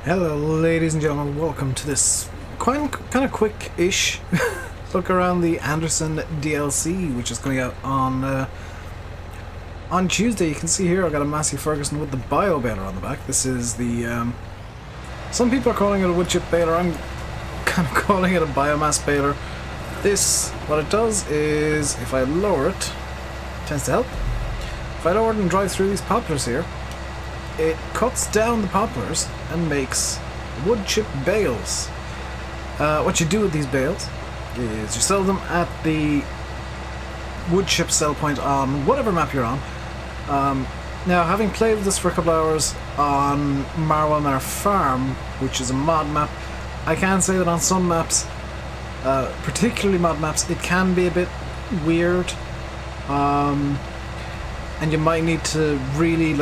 Hello ladies and gentlemen, welcome to this kind of quick-ish look around the Anderson DLC, which is coming out on Tuesday. You can see here I've got a Massey Ferguson with the bio baler on the back. This is the, some people are calling it a wood chip baler, I'm kind of calling it a biomass baler. This, what it does is, if I lower it, tends to help. If I lower it and drive through these poplars here, it cuts down the poplars and makes wood chip bales. What you do with these bales is you sell them at the wood chip sell point on whatever map you're on. Now, having played with this for a couple of hours on Marwell Manor Farm, which is a mod map, I can say that on some maps, particularly mod maps, it can be a bit weird, and you might need to really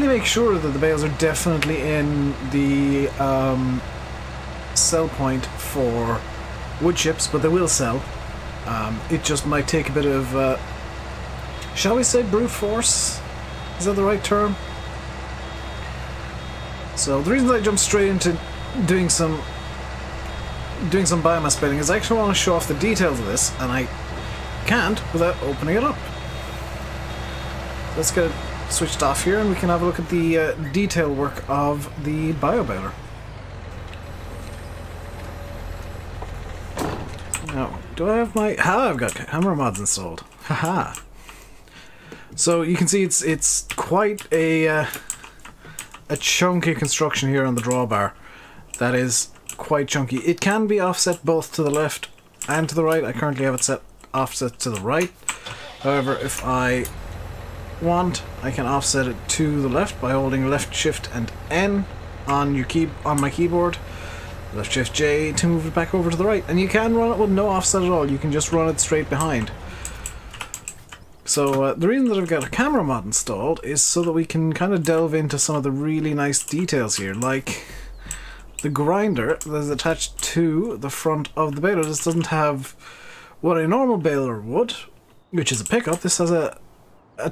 make sure that the bales are definitely in the sell point for wood chips, but they will sell. It just might take a bit of, shall we say, brute force? Is that the right term? So the reason that I jumped straight into doing some biomass baling is I actually want to show off the details of this, and I can't without opening it up. Let's get it switched off here and we can have a look at the detail work of the bio baler. Now, do I have my... I've got camera mods installed. Haha. So you can see it's quite a chunky construction here on the drawbar. That is quite chunky. It can be offset both to the left and to the right. I currently have it set offset to the right. However, if I want, I can offset it to the left by holding left shift and N on my keyboard, left shift J to move it back over to the right, and you can run it with no offset at all. You can just run it straight behind. So the reason that I've got a camera mod installed is so that we can kind of delve into some of the really nice details here, like the grinder that is attached to the front of the baler. This doesn't have what a normal baler would, which is a pickup. This has a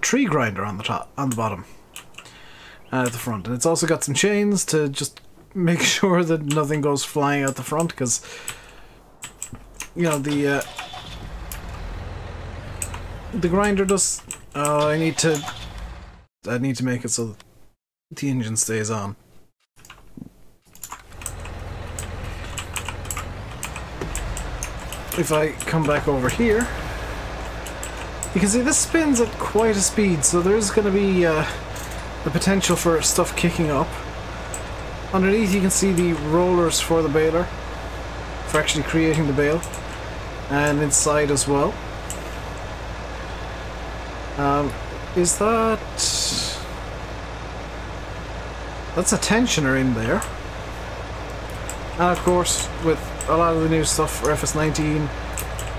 tree grinder on the top, on the bottom, and at the front, and it's also got some chains to just make sure that nothing goes flying out the front, because you know the grinder does. I need to make it so that the engine stays on. If I come back over here, you can see this spins at quite a speed, so there's going to be the potential for stuff kicking up. Underneath you can see the rollers for the baler, for actually creating the bale, and inside as well. Is that... That's a tensioner in there. And of course, with a lot of the new stuff for FS19,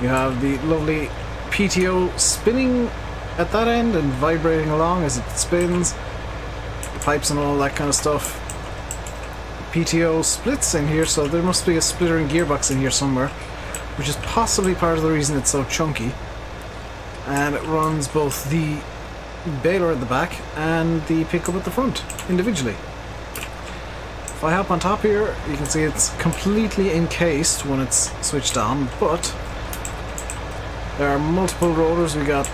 you have the lovely PTO spinning at that end and vibrating along as it spins, the pipes and all that kind of stuff. The PTO splits in here, so there must be a splitter and gearbox in here somewhere, which is possibly part of the reason it's so chunky. And it runs both the baler at the back and the pickup at the front individually. If I hop on top here, you can see it's completely encased when it's switched on, but there are multiple rollers. We got a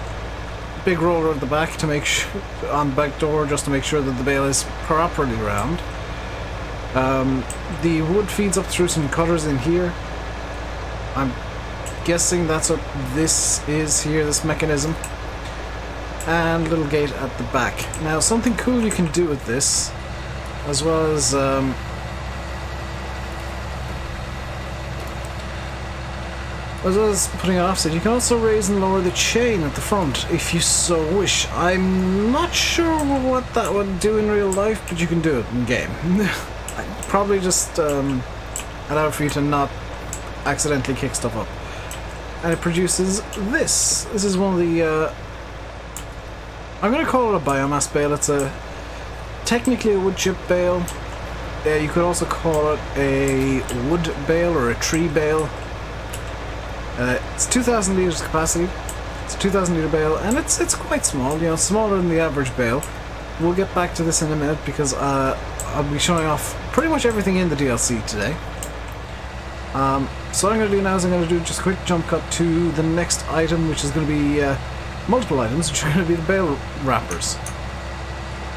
big roller at the back to make sure, on the back door, just to make sure that the bale is properly round. The wood feeds up through some cutters in here. I'm guessing that's what this is here, this mechanism. And a little gate at the back. Now, something cool you can do with this, as well as putting an offset, you can also raise and lower the chain at the front if you so wish. I'm not sure what that would do in real life, but you can do it in game. I'd probably just allow for you to not accidentally kick stuff up. And it produces this. This is one of the I'm going to call it a biomass bale. It's technically a wood chip bale. You could also call it a wood bale or a tree bale. It's 2,000 litres capacity. It's a 2,000 litre bale, and it's quite small, you know, smaller than the average bale. We'll get back to this in a minute because I'll be showing off pretty much everything in the DLC today. So what I'm going to do now is I'm going to do just a quick jump cut to the next item, which is going to be multiple items, which are going to be the bale wrappers.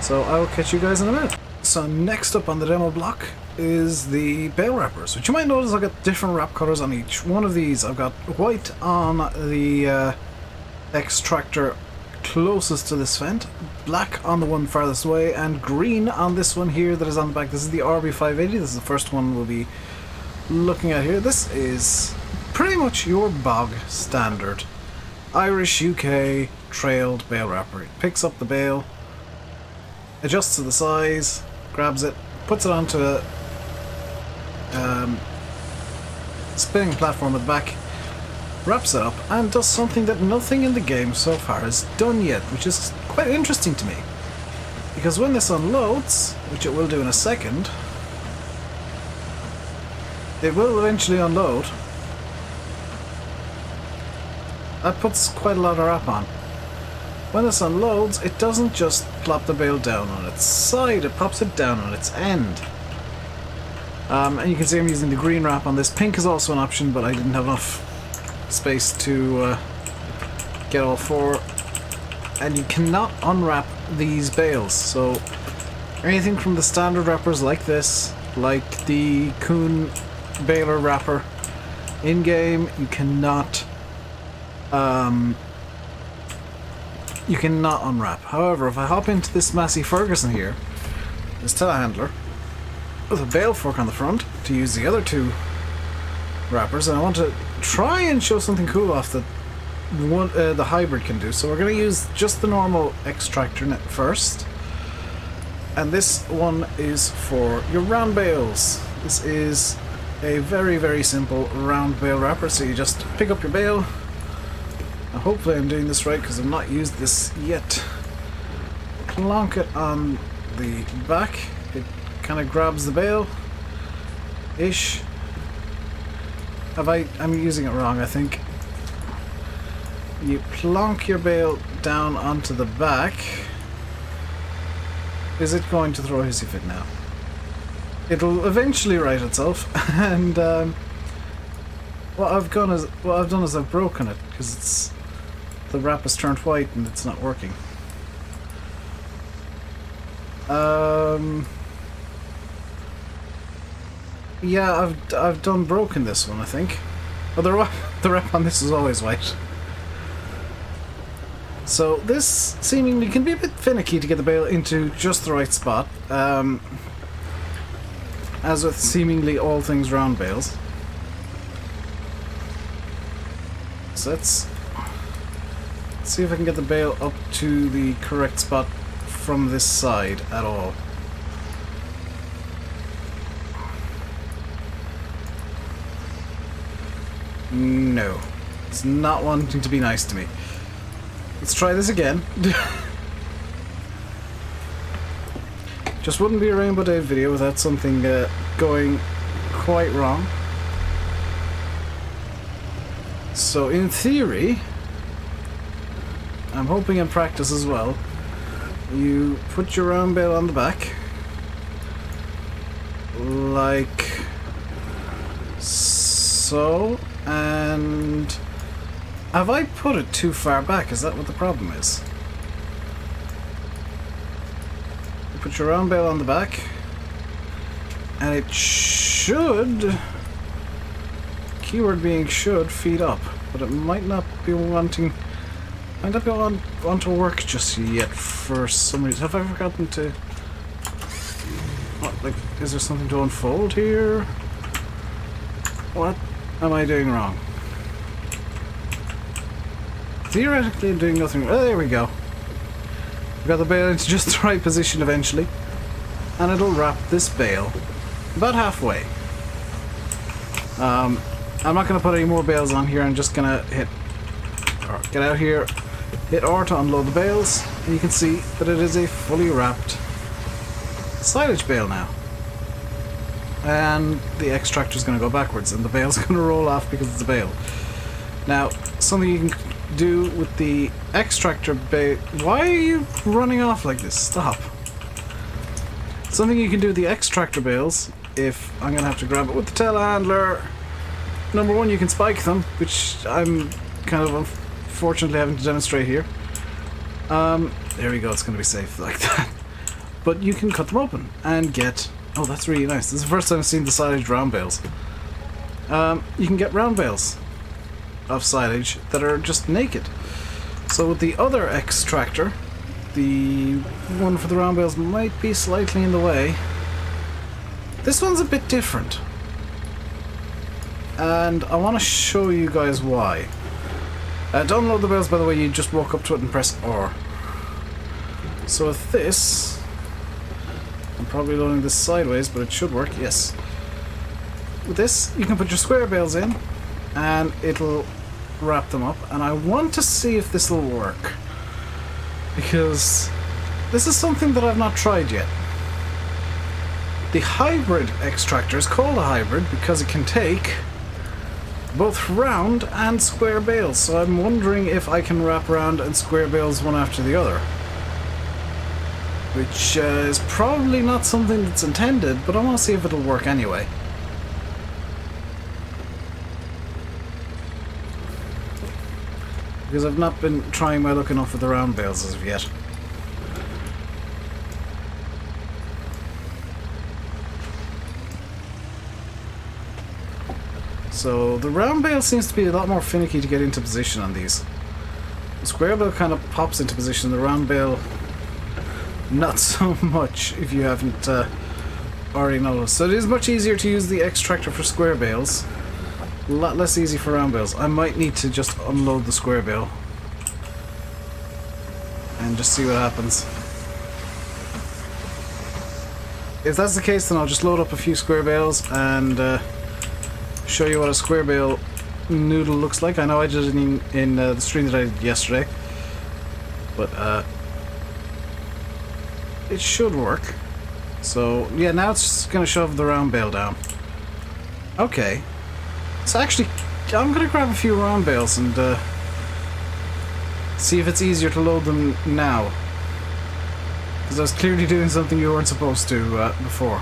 So I will catch you guys in a minute. So next up on the demo block is the bale wrappers, which you might notice I've got different wrap colors on each one of these. I've got white on the extractor closest to this vent, black on the one farthest away, and green on this one here that is on the back. This is the RB580. This is the first one we'll be looking at here. This is pretty much your bog standard Irish UK trailed bale wrapper. It picks up the bale, adjusts to the size, grabs it, puts it onto a spinning platform at the back, wraps it up, and does something that nothing in the game so far has done yet, which is quite interesting to me. Because when this unloads, which it will do in a second, it will eventually unload. That puts quite a lot of wrap on. When this unloads, it doesn't just plop the bale down on its side, it pops it down on its end. And you can see I'm using the green wrap on this. Pink is also an option, but I didn't have enough space to get all four. And you cannot unwrap these bales, so anything from the standard wrappers like this, like the Kuhn baler wrapper, in game you cannot unwrap. However, if I hop into this Massey Ferguson here, this telehandler with a bale fork on the front to use the other two wrappers, and I want to try and show something cool off that one the hybrid can do. So we're going to use just the normal extractor net first, and this one is for your round bales. This is a very, very simple round bale wrapper. So you just pick up your bale, and hopefully I'm doing this right because I've not used this yet. Plonk it on the back. It kind of grabs the bale ish. I'm using it wrong, I think. You plonk your bale down onto the back. Is it going to throw a hissy fit now? It'll eventually right itself, and what I've done is I've broken it because the wrap has turned white and it's not working. Yeah, I've done broken this one, I think. But the wrap on this is always white. So this seemingly can be a bit finicky to get the bale into just the right spot. As with seemingly all things round bales. So let's see if I can get the bale up to the correct spot from this side at all. No. It's not wanting to be nice to me. Let's try this again. Just wouldn't be a RainbowDave video without something going quite wrong. So in theory, I'm hoping in practice as well, you put your round bale on the back, like so, and have I put it too far back? Is that what the problem is? You put your round bale on the back, and it should, keyword being should, feed up, but it might not be wanting, might not be want to work just yet for some reason. Have I forgotten to, what, like, is there something to unfold here? What am I doing wrong? Theoretically I'm doing nothing. Oh, there we go. We got the bale into just the right position eventually, and it'll wrap this bale about halfway. I'm not going to put any more bales on here. I'm just going to get out here, hit R to unload the bales, and you can see that it is a fully wrapped silage bale now. And the extractor is going to go backwards, and the bale's going to roll off because it's a bale. Now, something you can do with the extractor bale... Why are you running off like this? Stop. Something you can do with the extractor bales, if I'm going to have to grab it with the telehandler. Number one, you can spike them, which I'm kind of unfortunately having to demonstrate here. There we go, it's going to be safe like that. But you can cut them open and get... Oh, that's really nice. This is the first time I've seen the silage round bales. You can get round bales of silage that are just naked. So with the other extractor, the one for the round bales might be slightly in the way. This one's a bit different. And I want to show you guys why. Don't load the bales, by the way, you just walk up to it and press R. So with this, I'm probably loading this sideways, but it should work, yes. With this, you can put your square bales in, and it'll wrap them up. And I want to see if this will work, because this is something that I've not tried yet. The hybrid extractor is called a hybrid because it can take both round and square bales. So I'm wondering if I can wrap round and square bales one after the other. Which is probably not something that's intended, but I want to see if it'll work anyway. Because I've not been trying my luck enough with the round bales as of yet. So the round bale seems to be a lot more finicky to get into position on these. The square bale kind of pops into position, the round bale not so much if you haven't already noticed. So it is much easier to use the extractor for square bales. A lot less easy for round bales. I might need to just unload the square bale and just see what happens. If that's the case, then I'll just load up a few square bales and show you what a square bale noodle looks like. I know I did it in the stream that I did yesterday, but it should work. So yeah, now it's just gonna shove the round bale down. Okay, so actually I'm gonna grab a few round bales and see if it's easier to load them now, because I was clearly doing something you weren't supposed to before.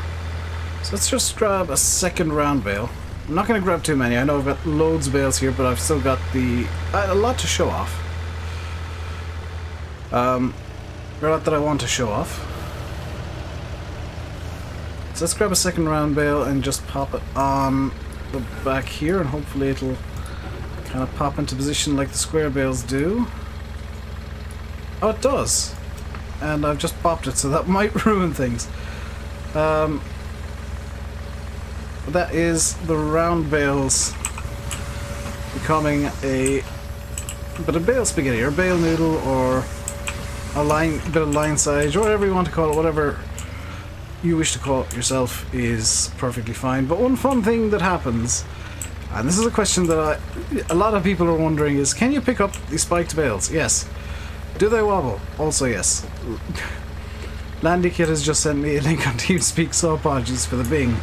So let's just grab a second round bale. I'm not going to grab too many. I know I've got loads of bales here, but I've still got a lot to show off. A lot that I want to show off. So let's grab a second round bale and just pop it on the back here, and hopefully it'll kind of pop into position like the square bales do. Oh, it does. And I've just popped it, so that might ruin things. That is the round bales becoming a bit of bale spaghetti, or bale noodle, or a bit of line sage, or whatever you want to call it. Whatever you wish to call it yourself is perfectly fine. But one fun thing that happens, and this is a question that a lot of people are wondering, is can you pick up the spiked bales? Yes. Do they wobble? Also yes. LandyKit has just sent me a link on TeamSpeak, so apologies for the bing.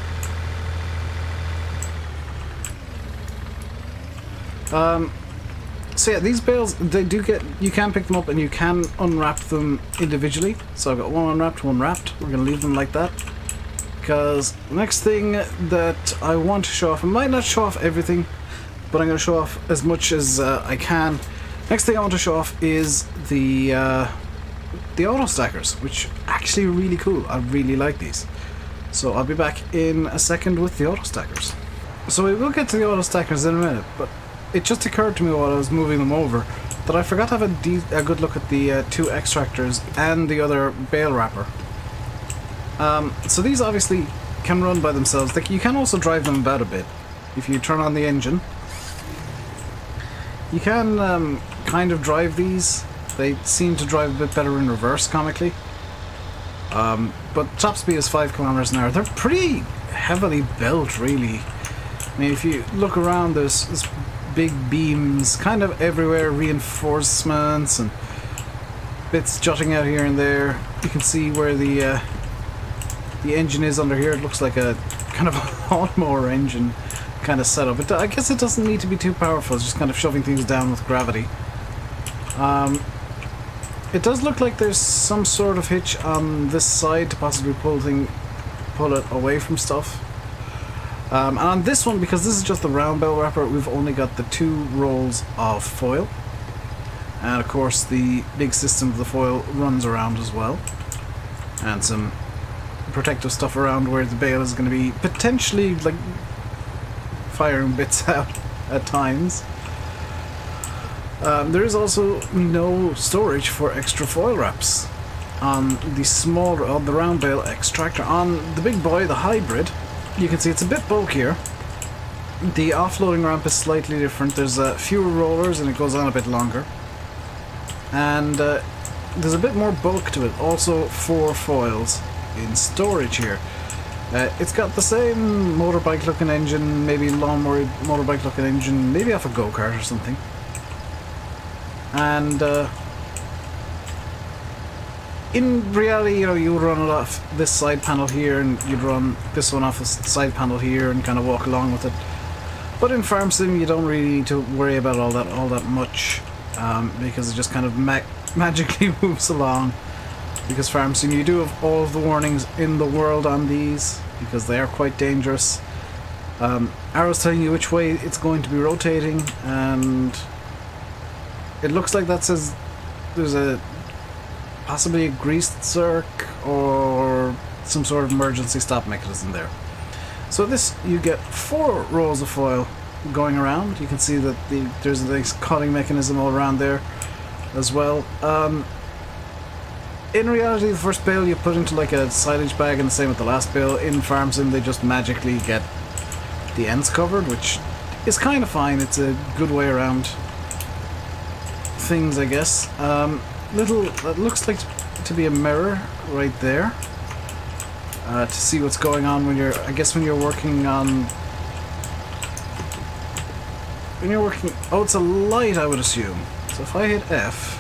So yeah, these bales, they do you can pick them up and you can unwrap them individually. So I've got one unwrapped, one wrapped. We're going to leave them like that, because the next thing that I want to show off, I might not show off everything, but I'm going to show off as much as I can. Next thing I want to show off is the auto stackers, which are actually really cool. I really like these. So I'll be back in a second with the auto stackers. So we will get to the auto stackers in a minute, but it just occurred to me while I was moving them over that I forgot to have a good look at the two extractors and the other bale wrapper. So these obviously can run by themselves. You can also drive them about a bit. If you turn on the engine, you can kind of drive these. They seem to drive a bit better in reverse, comically. But top speed is 5 kilometers an hour. They're pretty heavily built, really. I mean, if you look around, there's big beams kind of everywhere, reinforcements and bits jutting out here and there. You can see where the engine is under here. It looks like a kind of a lawnmower engine kind of setup. I guess it doesn't need to be too powerful. It's just kind of shoving things down with gravity. It does look like there's some sort of hitch on this side to possibly pull it away from stuff. And on this one, because this is just the round bale wrapper, we've only got the 2 rolls of foil. And of course the big system of the foil runs around as well. And some protective stuff around where the bale is going to be potentially like firing bits out at times. There is also no storage for extra foil wraps on the smaller, on the round bale extractor. On the big boy, the hybrid, you can see it's a bit bulkier. The offloading ramp is slightly different. There's fewer rollers and it goes on a bit longer. And there's a bit more bulk to it. Also 4 foils in storage here. It's got the same motorbike looking engine, maybe lawnmower motorbike looking engine, maybe off a go-kart or something. And in reality, you know, you would run it off this side panel here, and you'd run this one off the side panel here, and kind of walk along with it. But in Farm Sim, you don't really need to worry about all that much, because it just kind of magically moves along. Because Farm Sim, you do have all of the warnings in the world on these, because they are quite dangerous. Arrows telling you which way it's going to be rotating, and it looks like that says there's possibly a greased circ or some sort of emergency stop mechanism there. So this, you get 4 rolls of foil going around. You can see that there's a nice cutting mechanism all around there as well. In reality, the first bale you put into like a silage bag, and the same with the last bale. In Farm Sim, they just magically get the ends covered, which is kind of fine. It's a good way around things, I guess. That looks like to be a mirror right there, to see what's going on when you're, I guess when you're working on, oh, it's a light, I would assume. So if I hit F,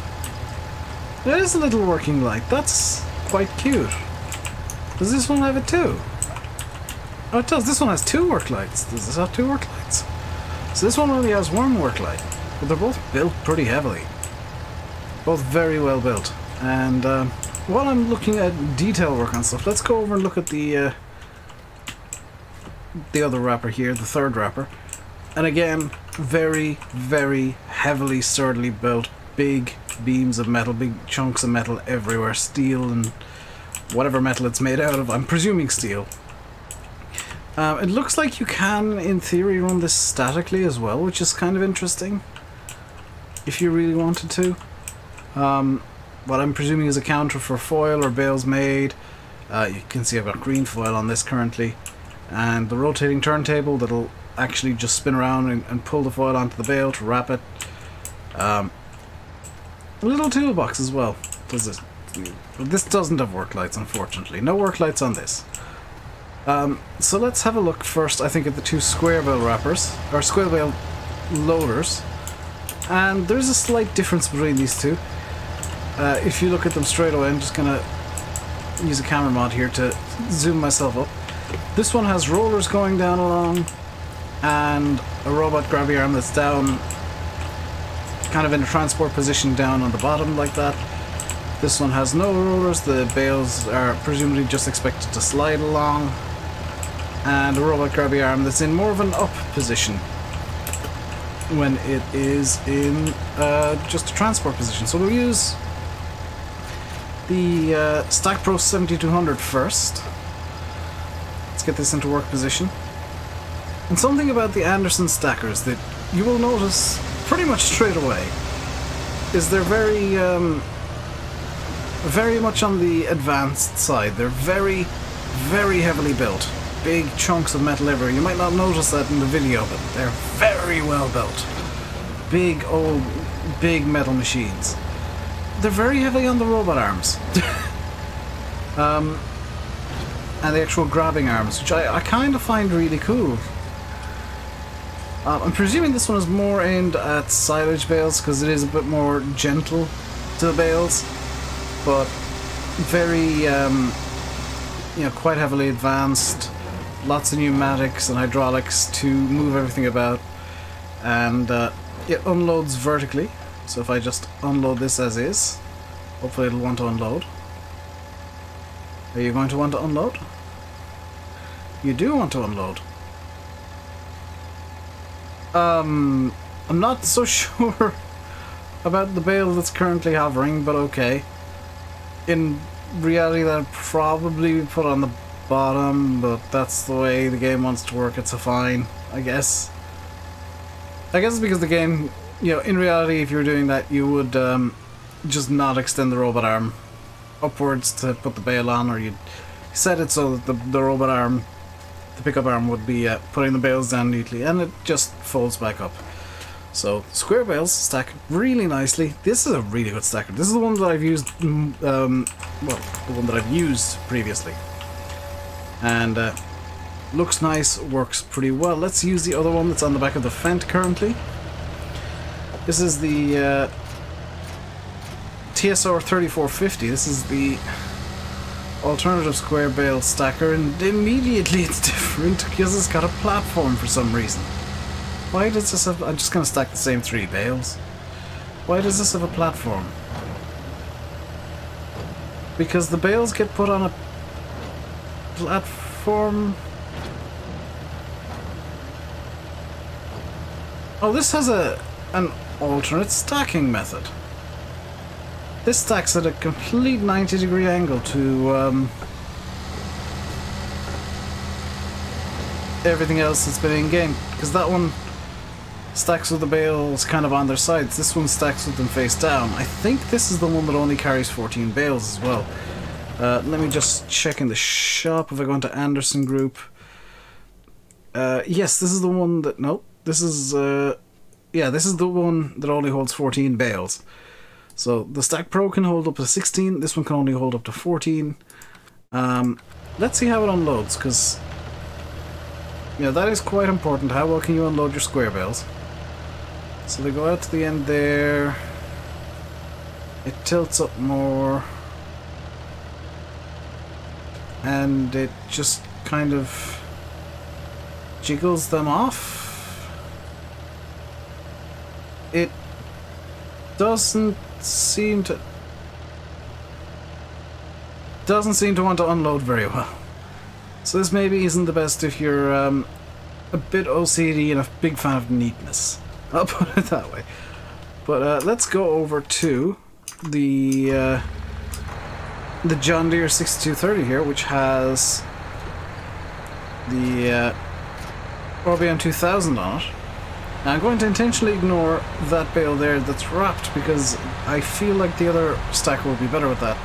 it is a little working light. That's quite cute. Does this one have it too? Oh, it does. This one has 2 work lights. Does this have 2 work lights? So this one only has 1 work light, but they're both built pretty heavily. Both very well built. And while I'm looking at detail work on stuff, let's go over and look at the other wrapper here, the 3rd wrapper. And again, very, very heavily, sturdily built. Big beams of metal, big chunks of metal everywhere. Steel and whatever metal it's made out of. I'm presuming steel. It looks like you can, in theory, run this statically as well, which is kind of interesting, if you really wanted to. What I'm presuming is a counter for foil or bales made. You can see I've got green foil on this currently, and the rotating turntable that'll actually just spin around and pull the foil onto the bale to wrap it. A little toolbox as well. This doesn't have work lights, unfortunately. No work lights on this. So let's have a look first, I think, at the 2 square bale wrappers, or square bale loaders. And there's a slight difference between these 2. If you look at them straight away, I'm just gonna use a camera mod here to zoom myself up. This one has rollers going down along, and a robot grabby arm that's down, kind of in a transport position down on the bottom like that. This one has no rollers. The bales are presumably just expected to slide along, and a robot grabby arm that's in more of an up position when it is in just a transport position. So we'll use the Stack Pro 7200 first. Let's get this into work position. And something about the Anderson Stackers that you will notice pretty much straight away is they're very much on the advanced side. They're very, very heavily built. Big chunks of metal everywhere. You might not notice that in the video, but they're very well built. Big old, big metal machines. They're very heavy on the robot arms. And the actual grabbing arms, which I kind of find really cool. I'm presuming this one is more aimed at silage bales because it is a bit more gentle to the bales, but very, you know, quite heavily advanced. Lots of pneumatics and hydraulics to move everything about, and it unloads vertically. So if I just unload this as is, Hopefully it'll want to unload. Are you going to want to unload? You do want to unload. I'm not so sure about the bale that's currently hovering, but okay. In reality, that'd probably be put on the bottom, but that's the way the game wants to work. It's a fine, I guess. I guess it's because the game, you know, in reality, if you were doing that, you would just not extend the robot arm upwards to put the bale on, or you'd set it so that the robot arm, the pickup arm, would be putting the bales down neatly, and it just folds back up. So square bales stack really nicely. This is a really good stacker. This is the one that I've used, well, the one that I've used previously, and looks nice, works pretty well. Let's use the other one that's on the back of the Fendt currently. This is the TSR 3450. This is the alternative square bale stacker, and immediately it's different because it's got a platform for some reason. Why does this have... I'm just going to stack the same 3 bales. Why does this have a platform? Because the bales get put on a platform... Oh, this has an alternate stacking method. This stacks at a complete 90-degree angle to everything else that's been in-game. Because that one stacks with the bales kind of on their sides. This one stacks with them face down. I think this is the one that only carries 14 bales as well. Let me just check in the shop if I go into Anderson Group. Yes, this is the one that... Nope. This is... yeah, this is the one that only holds 14 bales. So the Stack Pro can hold up to 16. This one can only hold up to 14. Let's see how it unloads, because... yeah, that is quite important. How well can you unload your square bales? So they go out to the end there. It tilts up more. And it just kind of jiggles them off. It doesn't seem to want to unload very well. So this maybe isn't the best if you're a bit OCD and a big fan of neatness. I'll put it that way. But let's go over to the John Deere 6230 here, which has the RBM 2000 on it. Now I'm going to intentionally ignore that bale there that's wrapped, because I feel like the other stacker will be better with that.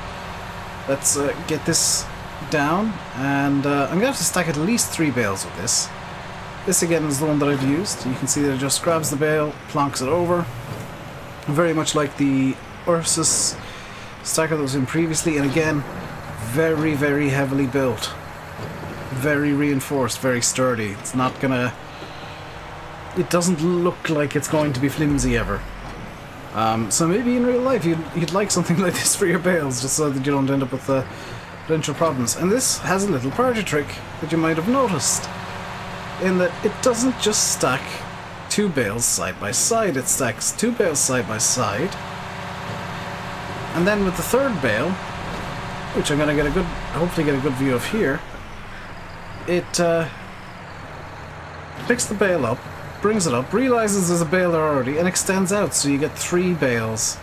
Let's get this down, and I'm going to have to stack at least 3 bales with this. This again is the one that I've used. You can see that it just grabs the bale, plonks it over. Very much like the Ursus stacker that was in previously, and again, very, very heavily built. Very reinforced, very sturdy. It's not gonna... it doesn't look like it's going to be flimsy ever. So maybe in real life you'd like something like this for your bales, just so that you don't end up with potential problems. And this has a little party trick that you might have noticed, in that it doesn't just stack 2 bales side by side, it stacks 2 bales side by side, and then with the 3rd bale, which I'm going to get hopefully get a good view of here, it picks the bale up, brings it up, realizes there's a bale there already, and extends out, so you get 3 bales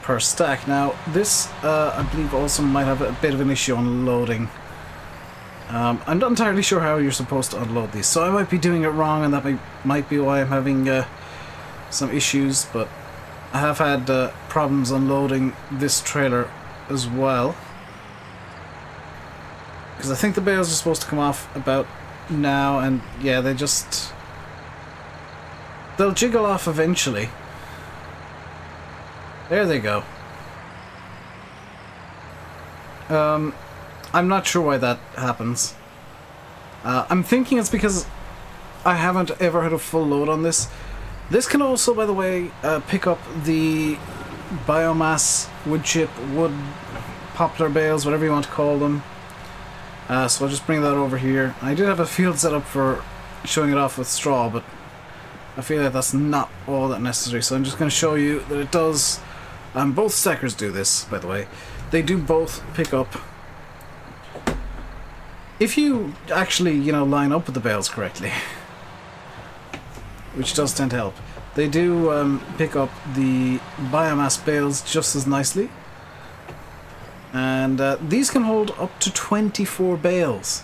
per stack. Now this I believe also might have a bit of an issue on loading. I'm not entirely sure how you're supposed to unload these, so I might be doing it wrong, and that might be why I'm having some issues, but I have had problems unloading this trailer as well, because I think the bales are supposed to come off about now, and yeah, they'll jiggle off eventually. There they go. I'm not sure why that happens. I'm thinking it's because I haven't ever had a full load on this. This can also, by the way, pick up the biomass, wood chip, wood poplar bales, whatever you want to call them. So I'll just bring that over here. I did have a field set up for showing it off with straw, but I feel like that's not all that necessary. So I'm just going to show you that it does Both stackers do this, by the way. They do both pick up. If you actually, you know, line up with the bales correctly, which does tend to help, they do pick up the biomass bales just as nicely. And these can hold up to 24 bales.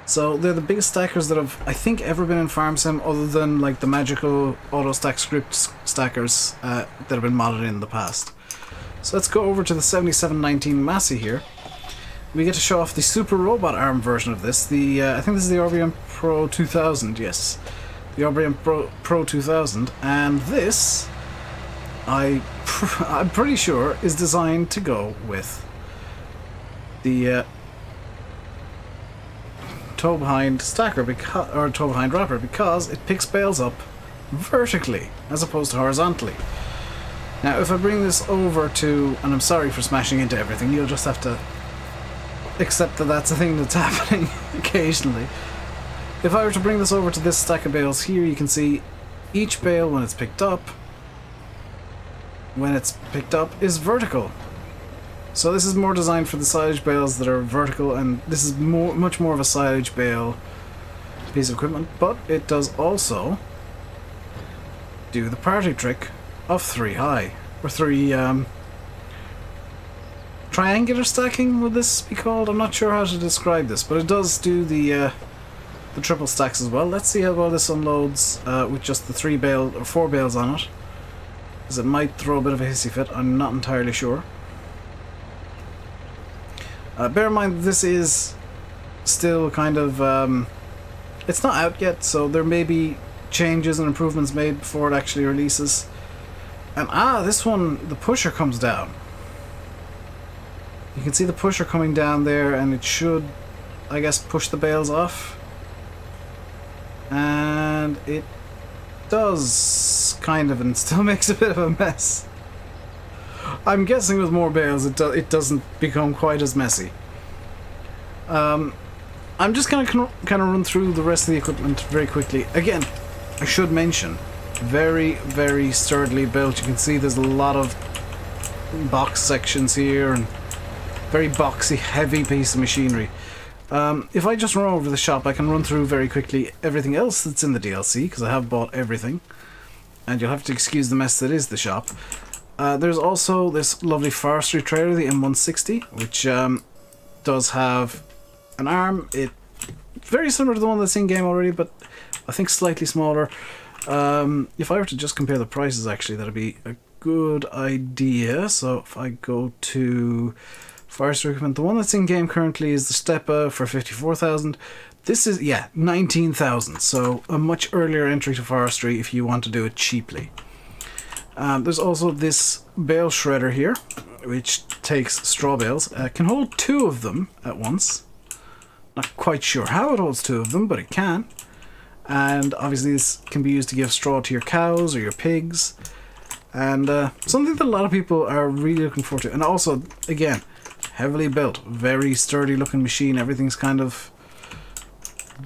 So they're the biggest stackers that have, I think, ever been in Farm Sim, other than like the magical auto stack script stackers that have been modded in the past. So let's go over to the 7719 Massey here. We get to show off the Super Robot Arm version of this. The I think this is the RBM Pro 2000. Yes, the RBM Pro 2000, and this I'm pretty sure is designed to go with the tow behind stacker, or tow behind wrapper, because it picks bales up vertically as opposed to horizontally. Now if I bring this over to, and I'm sorry for smashing into everything, you'll just have to accept that that's a thing that's happening occasionally. If I were to bring this over to this stack of bales here, you can see each bale when it's picked up is vertical. So this is more designed for the silage bales that are vertical, and this is much more of a silage bale piece of equipment, but it does also do the party trick of 3 high, or 3 triangular stacking, would this be called? I'm not sure how to describe this, but it does do the triple stacks as well. Let's see how well this unloads with just the 4 bales on it, because it might throw a bit of a hissy fit. I'm not entirely sure. Bear in mind, this is still kind of, it's not out yet, so there may be changes and improvements made before it actually releases. And this one, the pusher comes down. You can see the pusher coming down there, and it should, I guess, push the bales off. And it does, kind of, and still makes a bit of a mess. I'm guessing with more bales it doesn't become quite as messy. I'm just gonna kind of run through the rest of the equipment very quickly. Again, I should mention, very, very sturdily built. You can see there's a lot of box sections here, and very boxy, heavy piece of machinery. If I just run over to the shop, I can run through very quickly everything else that's in the DLC, because I have bought everything, and you'll have to excuse the mess that is the shop. There's also this lovely Forestry Trail, the M160, which does have an arm. It's very similar to the one that's in game already, but I think slightly smaller. If I were to just compare the prices, actually, that'd be a good idea. So if I go to Forestry equipment, the one that's in game currently is the Steppa for 54,000. This is, yeah, 19,000. So a much earlier entry to Forestry if you want to do it cheaply. There's also this bale shredder here, which takes straw bales. Can hold 2 of them at once. Not quite sure how it holds 2 of them, but it can. And obviously this can be used to give straw to your cows or your pigs. And something that a lot of people are really looking forward to. And also, again, heavily built. Very sturdy looking machine. Everything's kind of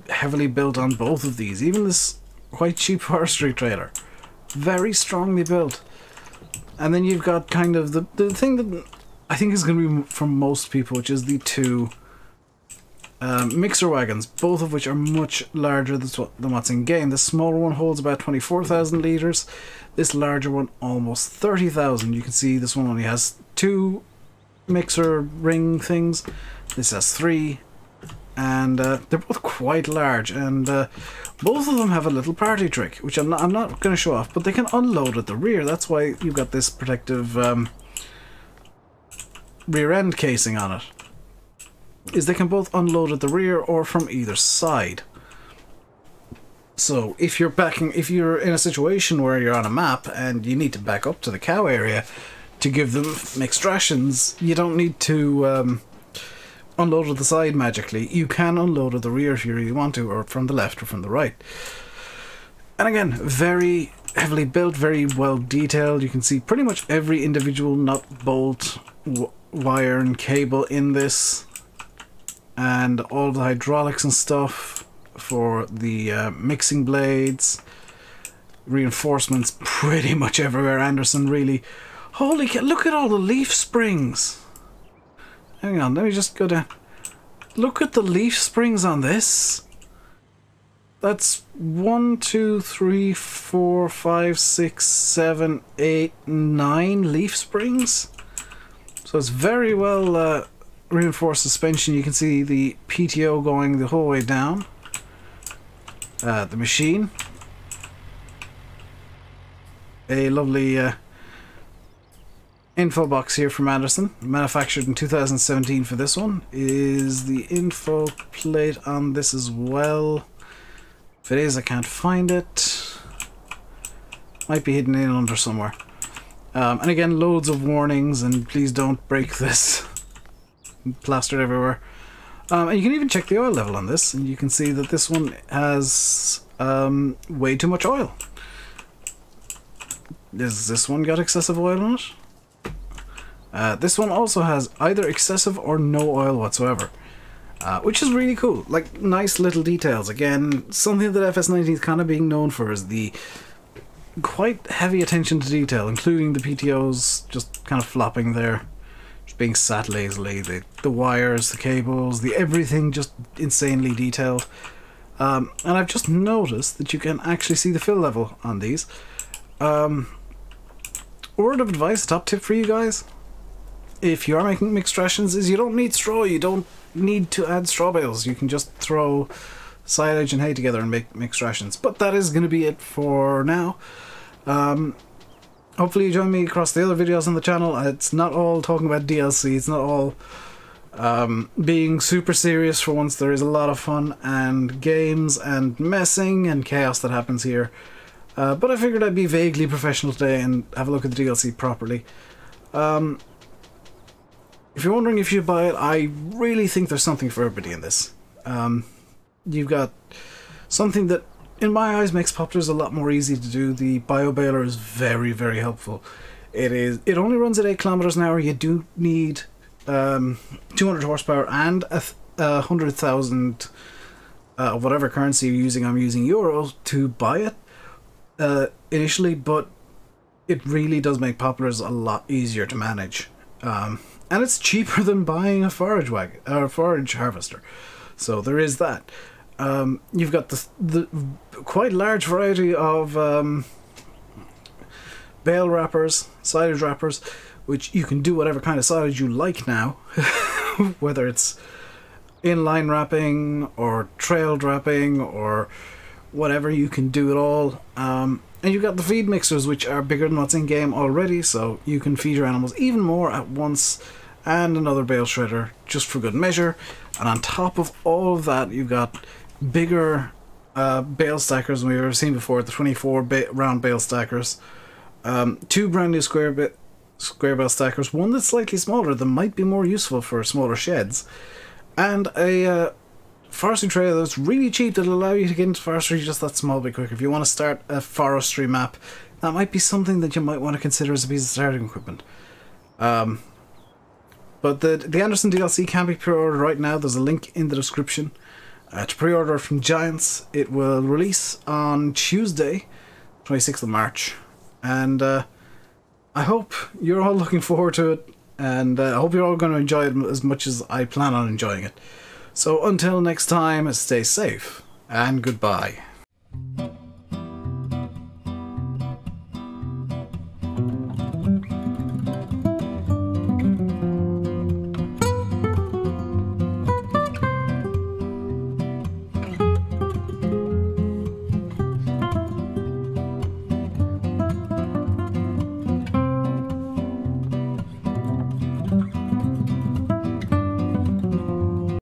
heavily built on both of these. Even this quite cheap forestry trailer. Very strongly built. And then you've got kind of the thing that I think is going to be for most people, which is the 2 mixer wagons, both of which are much larger than what's in game. The smaller one holds about 24,000 litres. This larger one almost 30,000. You can see this one only has 2 mixer ring things. This has 3. And they're both quite large, and both of them have a little party trick, which I'm not going to show off, but they can unload at the rear. That's why you've got this protective rear end casing on it. Is they can both unload at the rear or from either side. So if you're in a situation where you're on a map and you need to back up to the cow area to give them mixed rations, you don't need to unload at the side magically. You can unload at the rear if you really want to, or from the left or from the right. And again, very heavily built, very well detailed. You can see pretty much every individual nut, bolt, wire and cable in this, and all the hydraulics and stuff for the mixing blades, reinforcements pretty much everywhere. Anderson really Holy cow, look at all the leaf springs. Hang on, let me just go down. Look at the leaf springs on this. That's 1, 2, 3, 4, 5, 6, 7, 8, 9 leaf springs. So it's very well reinforced suspension. You can see the PTO going the whole way down. The machine. A lovely info box here from Anderson, manufactured in 2017 for this one. Is the info plate on this as well? If it is, I can't find it. Might be hidden in under somewhere. And again, loads of warnings, and please don't break this. Plastered everywhere. And you can even check the oil level on this, and you can see that this one has way too much oil. Has this one got excessive oil in it? This one also has either excessive or no oil whatsoever. Which is really cool. Like, nice little details. Again, something that FS19 is kind of being known for is the quite heavy attention to detail, including the PTOs just kind of flopping there, just being sat lazily. The wires, the cables, the everything just insanely detailed. And I've just noticed that you can actually see the fill level on these. Word of advice, top tip for you guys, if you are making mixed rations, is you don't need straw. You don't need to add straw bales. You can just throw silage and hay together and make mixed rations. But that is going to be it for now. Hopefully you join me across the other videos on the channel. It's not all talking about DLC. It's not all being super serious for once. There is a lot of fun and games and messing and chaos that happens here. But I figured I'd be vaguely professional today and have a look at the DLC properly. If you're wondering if you buy it, I really think there's something for everybody in this. You've got something that, in my eyes, makes poplars a lot more easy to do. The bio baler is very, very helpful. It only runs at 8 kilometers an hour. You do need 200 horsepower and 100,000 of whatever currency you're using. I'm using euros to buy it initially, but it really does make poplars a lot easier to manage. And it's cheaper than buying a forage wagon or forage harvester, so there is that. You've got the quite large variety of bale wrappers, silage wrappers, which you can do whatever kind of silage you like now, whether it's inline wrapping or trailed wrapping or whatever. You can do it all. And you've got the feed mixers, which are bigger than what's in game already, so you can feed your animals even more at once, and another bale shredder just for good measure. And on top of all of that, you've got bigger bale stackers than we've ever seen before, the 24 round bale stackers, 2 brand new square bale stackers, one that's slightly smaller that might be more useful for smaller sheds, and a Forestry Trail that's really cheap that'll allow you to get into forestry just that small bit quicker. If you want to start a forestry map, that might be something that you might want to consider as a piece of starting equipment. But the Anderson DLC can be pre-ordered right now. There's a link in the description to pre-order from Giants. It will release on Tuesday, 26th of March. And I hope you're all looking forward to it. And I hope you're all going to enjoy it as much as I plan on enjoying it. So until next time, stay safe and goodbye.